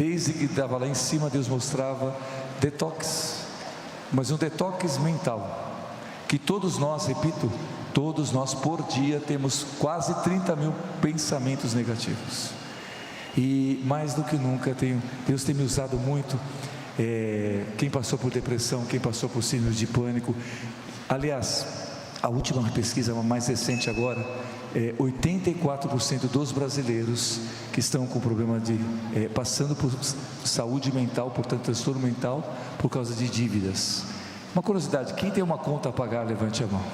Desde que estava lá em cima, Deus mostrava detox, mas um detox mental, que todos nós, repito, todos nós por dia temos quase 30 mil pensamentos negativos, e mais do que nunca Deus tem me usado muito. Quem passou por depressão, quem passou por síndrome de pânico, aliás, a última pesquisa, a mais recente agora, 84% dos brasileiros que estão com problema de passando por saúde mental, portanto transtorno mental, por causa de dívidas. Uma curiosidade, quem tem uma conta a pagar, levante a mão.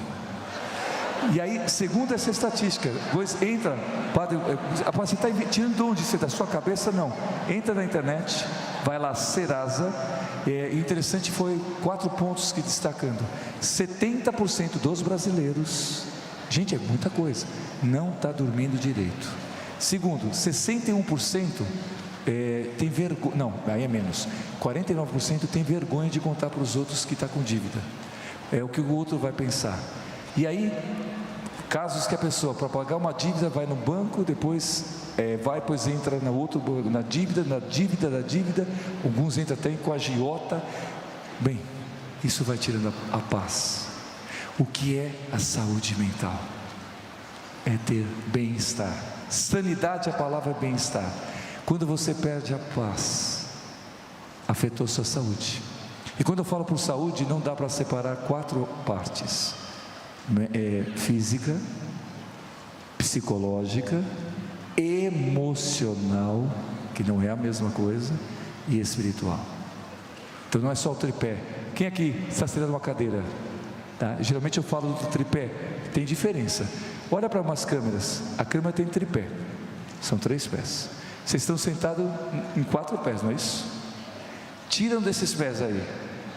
E aí, segundo essa estatística, entra, padre, você está tirando de onde? Você da sua cabeça? Não, entra na internet, vai lá, Serasa. Interessante, foi 4 pontos que destacando: 70% dos brasileiros, gente, é muita coisa, não está dormindo direito. Segundo, 61% tem vergonha, não, aí é menos, 49% tem vergonha de contar para os outros que está com dívida, o que o outro vai pensar. E aí, casos que a pessoa, para pagar uma dívida, vai no banco, depois depois entra na dívida, alguns entram até com a agiota. Bem, isso vai tirando a paz. O que é a saúde mental? É ter bem-estar. Sanidade, a palavra é bem-estar. Quando você perde a paz, afetou sua saúde. E quando eu falo por saúde, não dá para separar 4 partes: física, psicológica, emocional, que não é a mesma coisa, e espiritual. Então não é só o tripé. Quem aqui está sentado numa cadeira? Tá? Geralmente eu falo do tripé, tem diferença. Olha para umas câmeras, a câmera tem tripé, são 3 pés. Vocês estão sentados em 4 pés, não é isso? Tiram desses pés aí,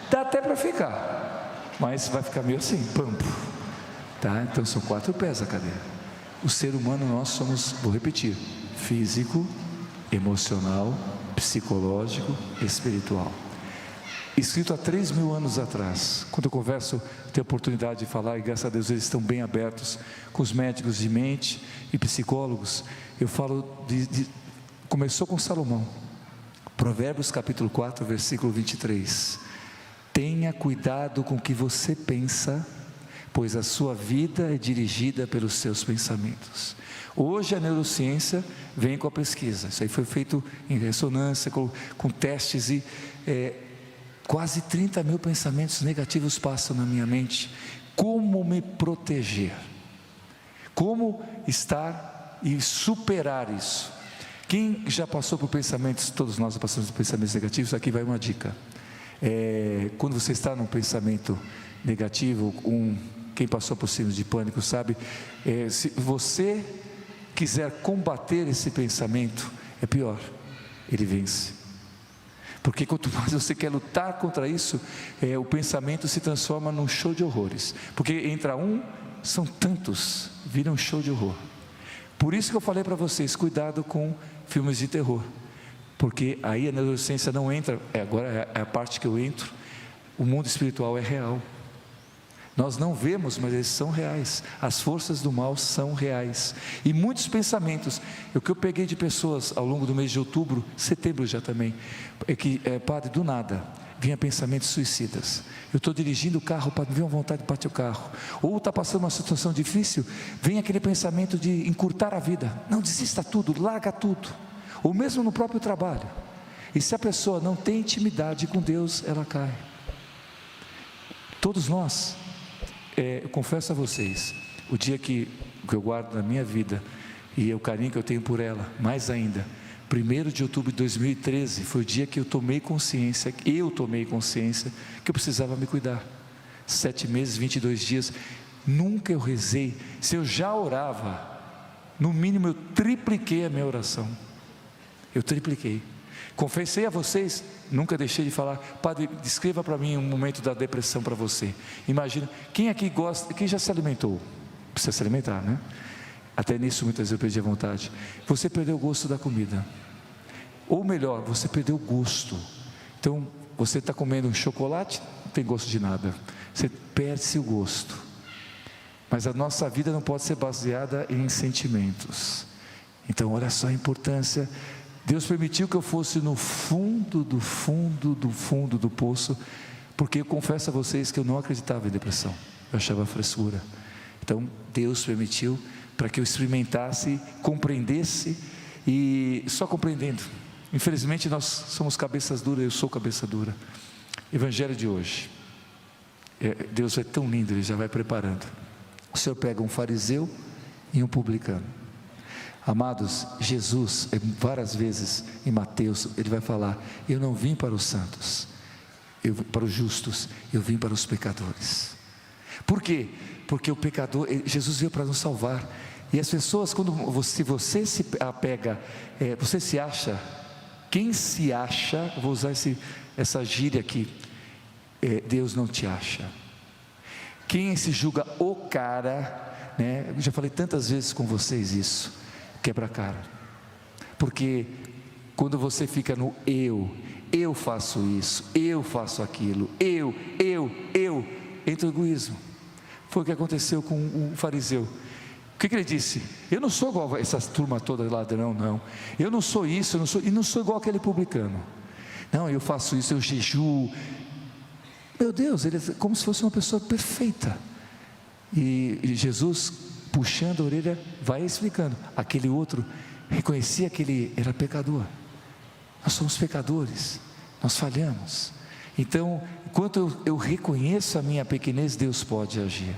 dá até para ficar, mas vai ficar meio assim, pampo. Tá? Então são 4 pés a cadeira. O ser humano, nós somos, vou repetir, físico, emocional, psicológico, espiritual. Escrito há 3.000 anos atrás. Quando eu converso, tenho a oportunidade de falar, e graças a Deus eles estão bem abertos com os médicos de mente e psicólogos. Eu falo começou com Salomão, Provérbios capítulo 4, versículo 23. Tenha cuidado com o que você pensa, pois a sua vida é dirigida pelos seus pensamentos. Hoje a neurociência vem com a pesquisa, isso aí foi feito em ressonância, com testes, e quase 30 mil pensamentos negativos passam na minha mente. Como me proteger? Como estar e superar isso? Quem já passou por pensamentos, todos nós passamos por pensamentos negativos, aqui vai uma dica. Quando você está num pensamento negativo, quem passou por síndrome de pânico sabe, se você quiser combater esse pensamento, é pior, ele vence. Porque quanto mais você quer lutar contra isso, o pensamento se transforma num show de horrores. Porque entra são tantos, vira um show de horror. Por isso que eu falei para vocês, cuidado com filmes de terror. Porque aí a neurociência não entra, agora é a parte que eu entro. O mundo espiritual é real. Nós não vemos, mas eles são reais. As forças do mal são reais. E muitos pensamentos, o que eu peguei de pessoas ao longo do mês de outubro, setembro já também, padre, do nada, vinha pensamentos suicidas. Eu estou dirigindo o carro, padre, me vem uma vontade de bater o carro. Ou está passando uma situação difícil, vem aquele pensamento de encurtar a vida. Não, desista tudo, larga tudo. Ou mesmo no próprio trabalho. E se a pessoa não tem intimidade com Deus, ela cai. Todos nós, eu confesso a vocês, o dia que eu guardo na minha vida, e o carinho que eu tenho por ela, mais ainda, 1º de outubro de 2013, foi o dia que eu tomei consciência que eu precisava me cuidar. 7 meses, 22 dias, nunca eu rezei. Se eu já orava, no mínimo eu tripliquei a minha oração. Eu tripliquei. Confessei a vocês, nunca deixei de falar. Padre, descreva para mim um momento da depressão para você. Imagina, quem aqui gosta, quem já se alimentou? Precisa se alimentar, né? Até nisso muitas vezes eu perdi a vontade. Você perdeu o gosto da comida. Ou melhor, você perdeu o gosto. Então, você está comendo um chocolate, não tem gosto de nada. Você perde o gosto. Mas a nossa vida não pode ser baseada em sentimentos. Então, olha só a importância Deus permitiu que eu fosse no fundo do poço, porque eu confesso a vocês que eu não acreditava em depressão, eu achava frescura. Então Deus permitiu para que eu experimentasse, compreendesse, e só compreendendo. Infelizmente nós somos cabeças duras, eu sou cabeça dura. Evangelho de hoje, Deus é tão lindo, Ele já vai preparando. O Senhor pega um fariseu e um publicano. Amados, Jesus, várias vezes em Mateus, Ele vai falar: eu não vim para os santos, para os justos, eu vim para os pecadores. Por quê? Porque o pecador, Jesus veio para nos salvar. E as pessoas, quando você se apega, você se acha, quem se acha, vou usar essa gíria aqui, Deus não te acha. Quem se julga o cara, né? Eu já falei tantas vezes com vocês isso, quebra a cara. Porque quando você fica no eu faço isso, eu faço aquilo, eu, entra o egoísmo. Foi o que aconteceu com o fariseu. O que ele disse? Eu não sou igual a essa turma toda de ladrão, não. Eu não sou isso, e não sou igual aquele publicano. Não, eu faço isso, eu jejuo. Meu Deus, ele é como se fosse uma pessoa perfeita. E Jesus, puxando a orelha, vai explicando. Aquele outro reconhecia que ele era pecador. Nós somos pecadores, nós falhamos. Então, enquanto eu reconheço a minha pequenez, Deus pode agir.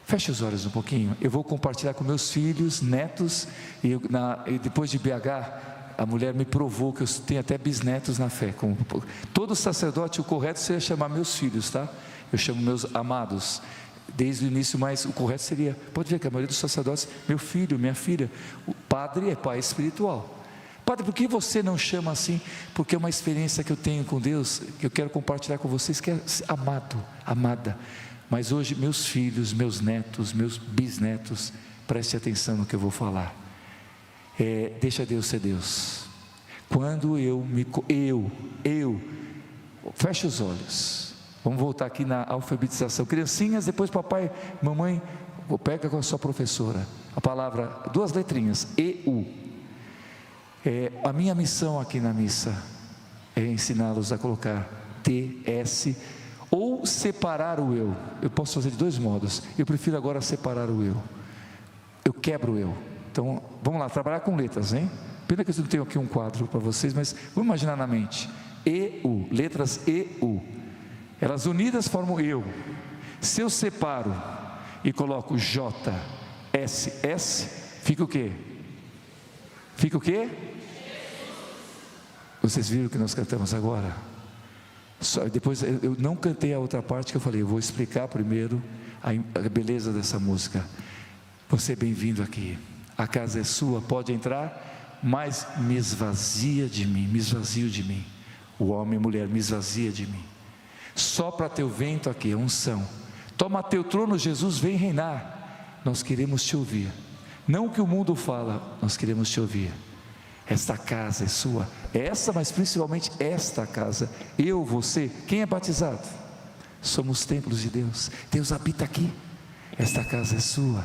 Feche os olhos um pouquinho. Eu vou compartilhar com meus filhos, netos, e depois de BH, a mulher me provou que eu tenho até bisnetos na fé. Todo sacerdote, o correto seria chamar meus filhos, tá? Eu chamo meus amados desde o início, mas o correto seria, pode ver que a maioria dos sacerdotes, meu filho, minha filha. O padre é pai espiritual. Padre, por que você não chama assim? Porque é uma experiência que eu tenho com Deus, que eu quero compartilhar com vocês, que é amado, amada. Mas hoje meus filhos, meus netos, meus bisnetos, preste atenção no que eu vou falar. Deixa Deus ser Deus. Quando fecha os olhos. Vamos voltar aqui na alfabetização. Criancinhas, depois papai, mamãe, pega com a sua professora a palavra, 2 letrinhas, EU. A minha missão aqui na missa é ensiná-los a colocar TS, ou separar o eu. Eu posso fazer de 2 modos. Eu prefiro agora separar o eu. Eu quebro o eu. Então, vamos lá, trabalhar com letras, hein? Pena que eu não tenho aqui um quadro para vocês, mas vamos imaginar na mente. EU, letras EU. Elas unidas formam eu. Se eu separo e coloco J, S, S, fica o quê? Fica o quê? Vocês viram o que nós cantamos agora? Depois eu não cantei a outra parte que eu falei, eu vou explicar primeiro a beleza dessa música. Você é bem-vindo aqui, a casa é sua, pode entrar, mas me esvazia de mim, me esvazio de mim. O homem e a mulher, me esvazia de mim. Sopra teu vento aqui, a unção. Toma teu trono, Jesus, vem reinar. Nós queremos te ouvir. Não o que o mundo fala, nós queremos te ouvir. Esta casa é sua, essa, mas principalmente esta casa. Eu, você, quem é batizado? Somos templos de Deus. Deus habita aqui. Esta casa é sua.